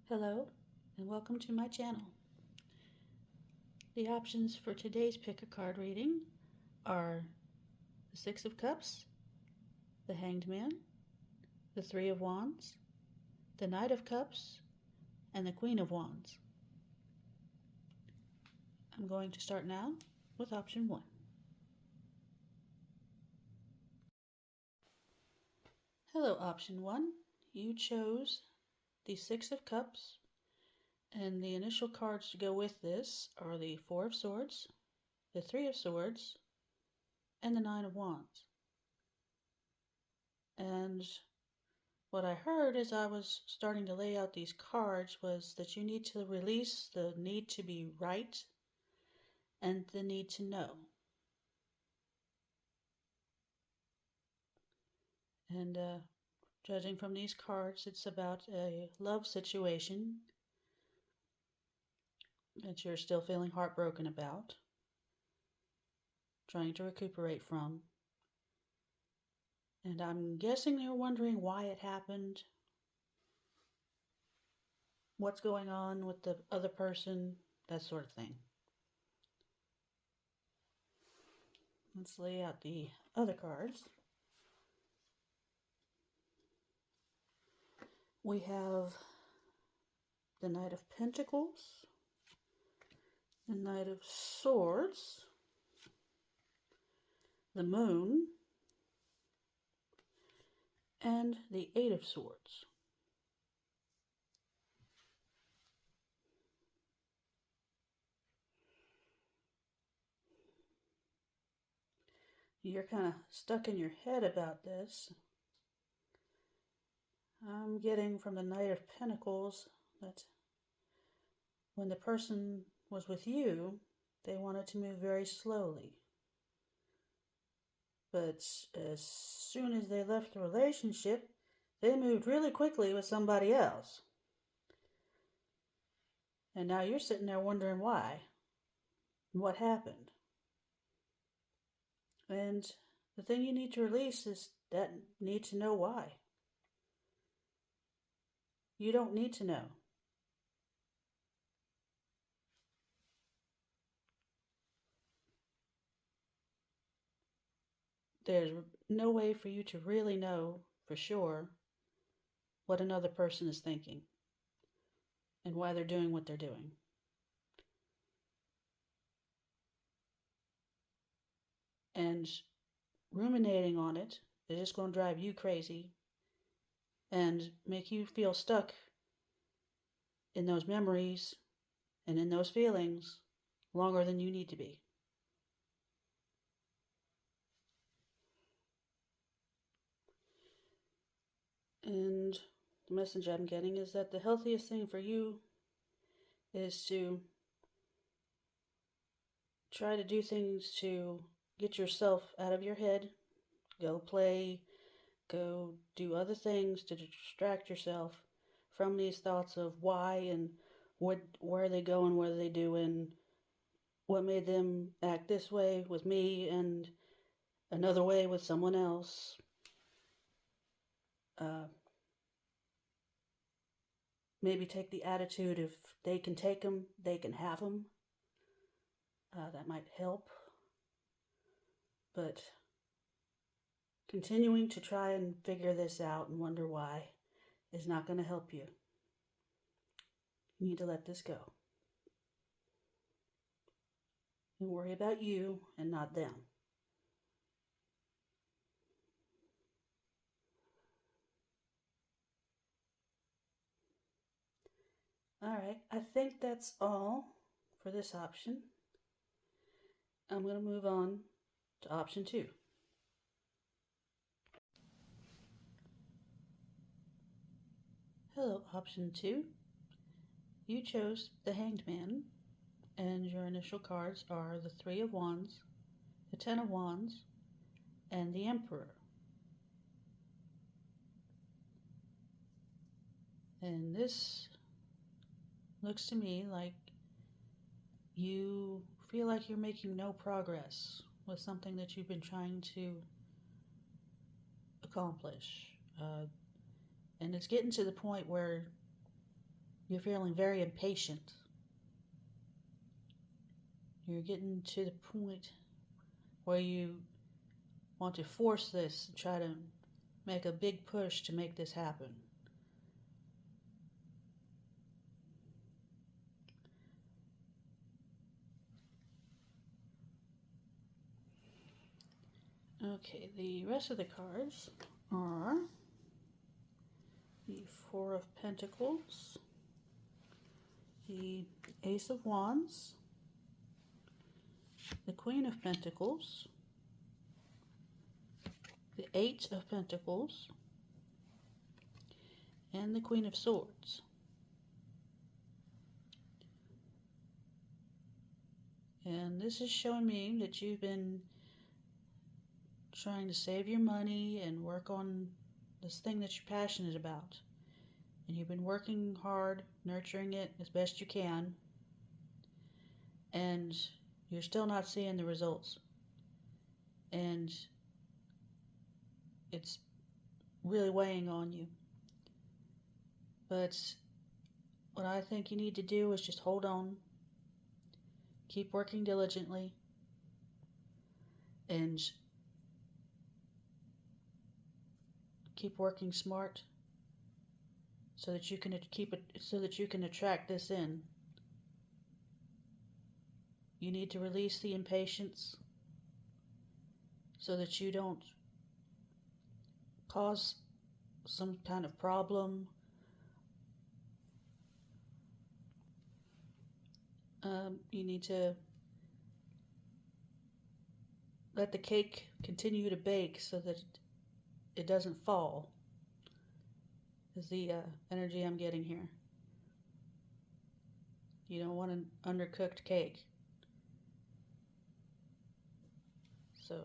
Hello, and welcome to my channel. The options for today's pick a card reading are the Six of Cups, the Hanged Man, the Three of Wands, the Knight of Cups, and the Queen of Wands. I'm going to start now with option 1. Hello, option 1. You chose the Six of Cups, and the initial cards to go with this are the Four of Swords, the Three of Swords, and the Nine of Wands. And what I heard as I was starting to lay out these cards was that you need to release the need to be right and the need to know. And judging from these cards, it's about a love situation that you're still feeling heartbroken about, trying to recuperate from. And I'm guessing you're wondering why it happened, what's going on with the other person, that sort of thing. Let's lay out the other cards. We have the Knight of Pentacles, the Knight of Swords, the Moon, and the Eight of Swords. You're kind of stuck in your head about this. I'm getting from the Knight of Pentacles that when the person was with you, they wanted to move very slowly. But as soon as they left the relationship, they moved really quickly with somebody else. And now you're sitting there wondering why. What happened? And the thing you need to release is that need to know why. You don't need to know. There's no way for you to really know for sure what another person is thinking and why they're doing what they're doing. And ruminating on it is just going to drive you crazy and make you feel stuck in those memories and in those feelings longer than you need to be. And the message I'm getting is that the healthiest thing for you is to try to do things to get yourself out of your head. Go play, go do other things to distract yourself from these thoughts of why and where are they going, what are they doing, what made them act this way with me and another way with someone else. Maybe take the attitude if they can take them, they can have them. That might help. But continuing to try and figure this out and wonder why is not going to help you. You need to let this go. And worry about you and not them. Alright, I think that's all for this option. I'm going to move on to option 2. Hello, option 2. You chose the Hanged Man, and your initial cards are the Three of Wands, the Ten of Wands, and the Emperor. And this looks to me like you feel like you're making no progress with something that you've been trying to accomplish. And it's getting to the point where You're feeling very impatient. You're getting to the point where you want to force this and try to make a big push to make this happen. Okay, the rest of the cards are the Four of Pentacles, the Ace of Wands, the Queen of Pentacles, the Eight of Pentacles, and the Queen of Swords. And this is showing me that you've been trying to save your money and work on this thing that you're passionate about. And you've been working hard, nurturing it as best you can, and you're still not seeing the results. And it's really weighing on you. But what I think you need to do is just hold on, keep working diligently, and keep working smart so that you can attract this in. You need to release the impatience so that you don't cause some kind of problem. You need to let the cake continue to bake so that it doesn't fall, is the energy I'm getting here. You don't want an undercooked cake. So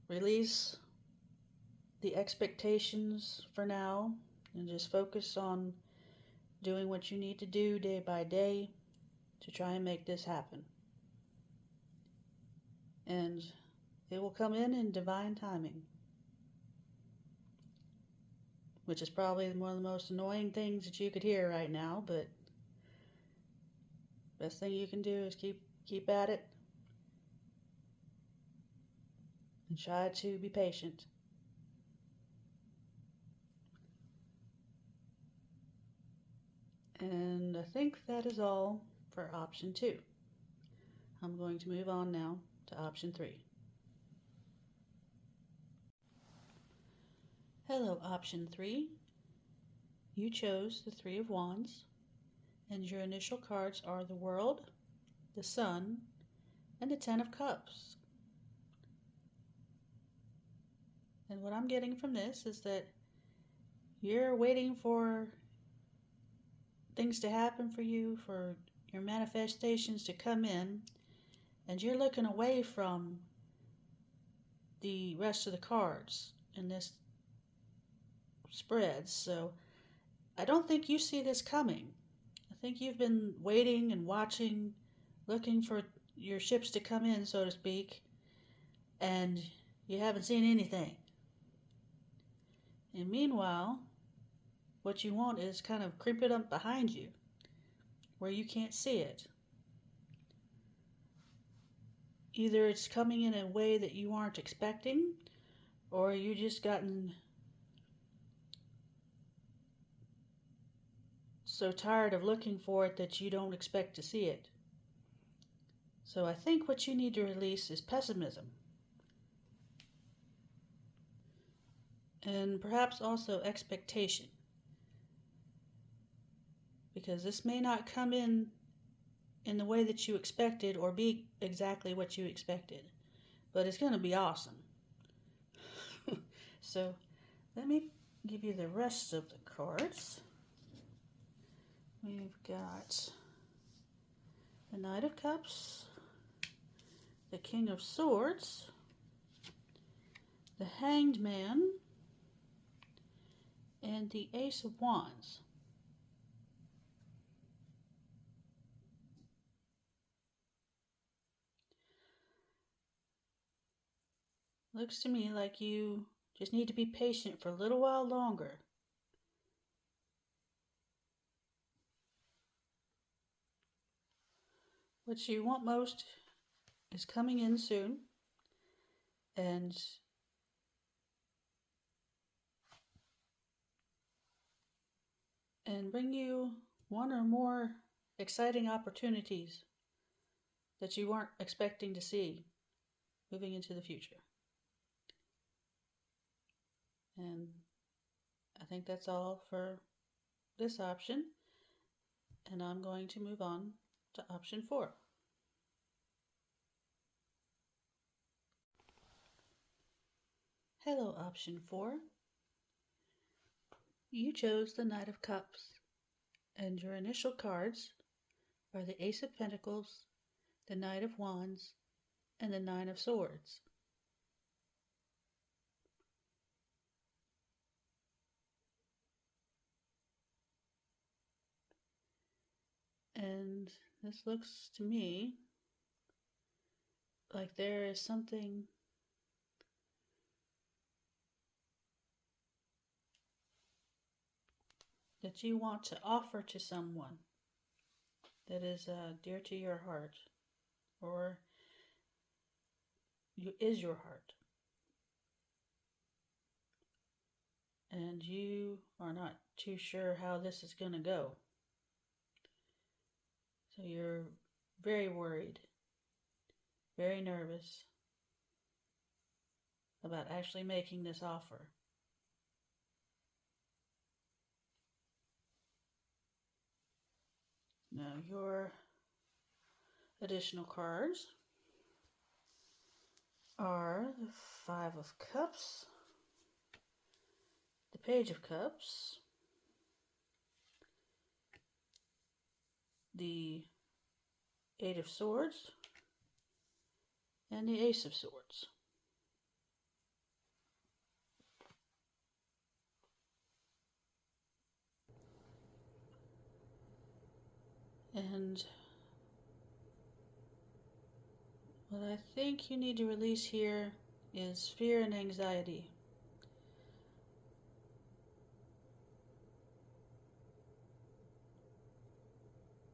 release the expectations for now and just focus on doing what you need to do day by day to try and make this happen. And it will come in divine timing, which is probably one of the most annoying things that you could hear right now, but best thing you can do is keep at it and try to be patient. And I think that is all for option 2. I'm going to move on now to option 3. Hello, option 3. You chose the Three of Wands, and your initial cards are the World, the Sun, and the Ten of Cups. And what I'm getting from this is that you're waiting for things to happen for you, for your manifestations to come in, and you're looking away from the rest of the cards in this spread. So I don't think you see this coming. I think you've been waiting and watching, looking for your ships to come in, so to speak, and you haven't seen anything. And meanwhile, what you want is kind of creep it up behind you where you can't see it. Either it's coming in a way that you aren't expecting, or you just gotten so tired of looking for it that you don't expect to see it. So I think what you need to release is pessimism. And perhaps also expectation. Because this may not come in the way that you expected or be exactly what you expected. But it's going to be awesome. So let me give you the rest of the cards. We've got the Knight of Cups, the King of Swords, the Hanged Man, and the Ace of Wands. Looks to me like you just need to be patient for a little while longer. What you want most is coming in soon, and bring you one or more exciting opportunities that you weren't expecting to see moving into the future. And I think that's all for this option, and I'm going to move on to option 4. Hello, option 4. You chose the Knight of Cups, and your initial cards are the Ace of Pentacles, the Knight of Wands, and the Nine of Swords. And this looks to me like there is something that you want to offer to someone that is dear to your heart, or is your heart. And you are not too sure how this is going to go. So you're very worried, very nervous about actually making this offer. Now, your additional cards are the Five of Cups, the Page of Cups, the Eight of Swords, and the Ace of Swords. And what I think you need to release here is fear and anxiety.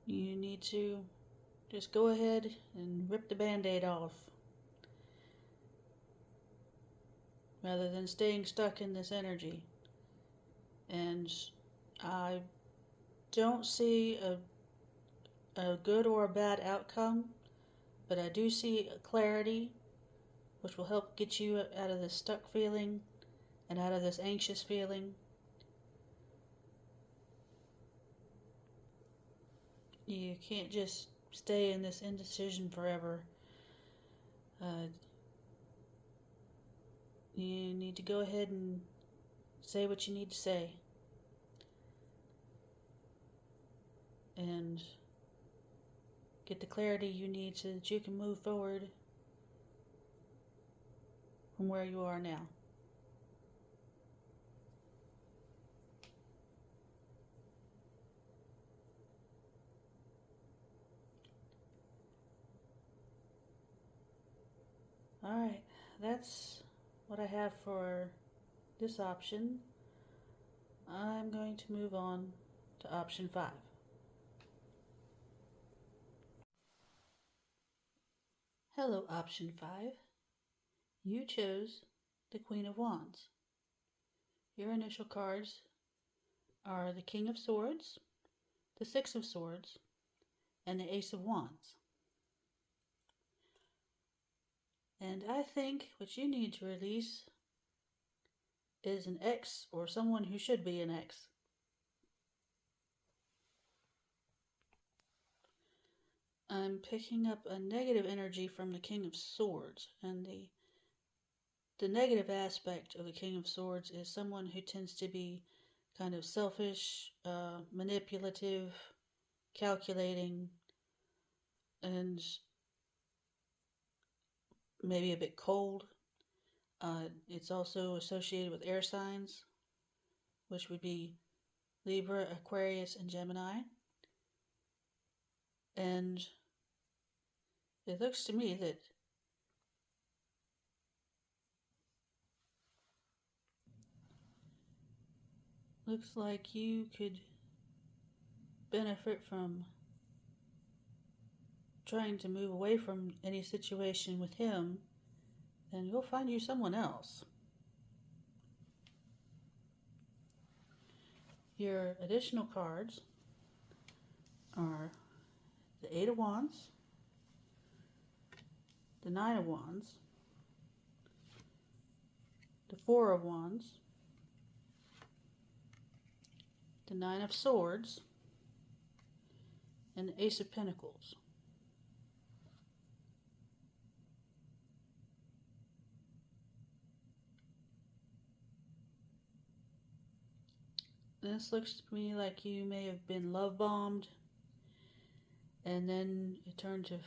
You need to just go ahead and rip the Band-Aid off, rather than staying stuck in this energy. And I don't see a good or a bad outcome, but I do see a clarity, which will help get you out of this stuck feeling and out of this anxious feeling. You can't just stay in this indecision forever. You need to go ahead and say what you need to say. And get the clarity you need so that you can move forward from where you are now. Alright, that's what I have for this option. I'm going to move on to option 5. Hello, option 5. You chose the Queen of Wands. Your initial cards are the King of Swords, the Six of Swords, and the Ace of Wands. And I think what you need to release is an ex, or someone who should be an ex. I'm picking up a negative energy from the King of Swords, and the negative aspect of the King of Swords is someone who tends to be kind of selfish, manipulative, calculating, and maybe a bit cold. It's also associated with air signs, which would be Libra, Aquarius, and Gemini. And it looks to me that looks like you could benefit from trying to move away from any situation with him, then you'll find you someone else. Your additional cards are the Eight of Wands, the Nine of Wands, the Four of Wands, the Nine of Swords, and the Ace of Pentacles. This looks to me like you may have been love bombed, and then it turned to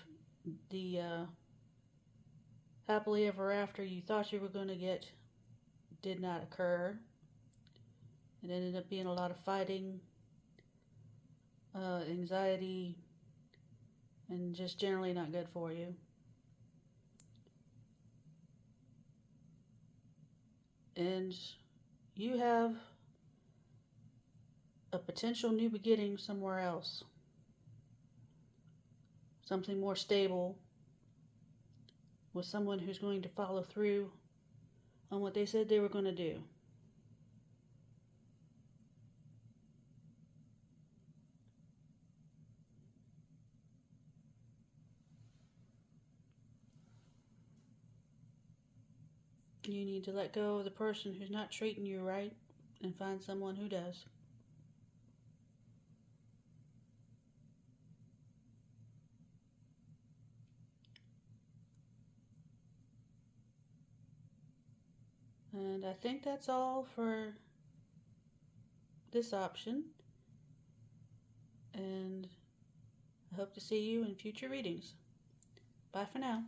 the happily ever after you thought you were going to get did not occur. It ended up being a lot of fighting, anxiety, and just generally not good for you. And you have a potential new beginning somewhere else. Something more stable, with someone who's going to follow through on what they said they were going to do. You need to let go of the person who's not treating you right and find someone who does. And I think that's all for this option. And I hope to see you in future readings. Bye for now.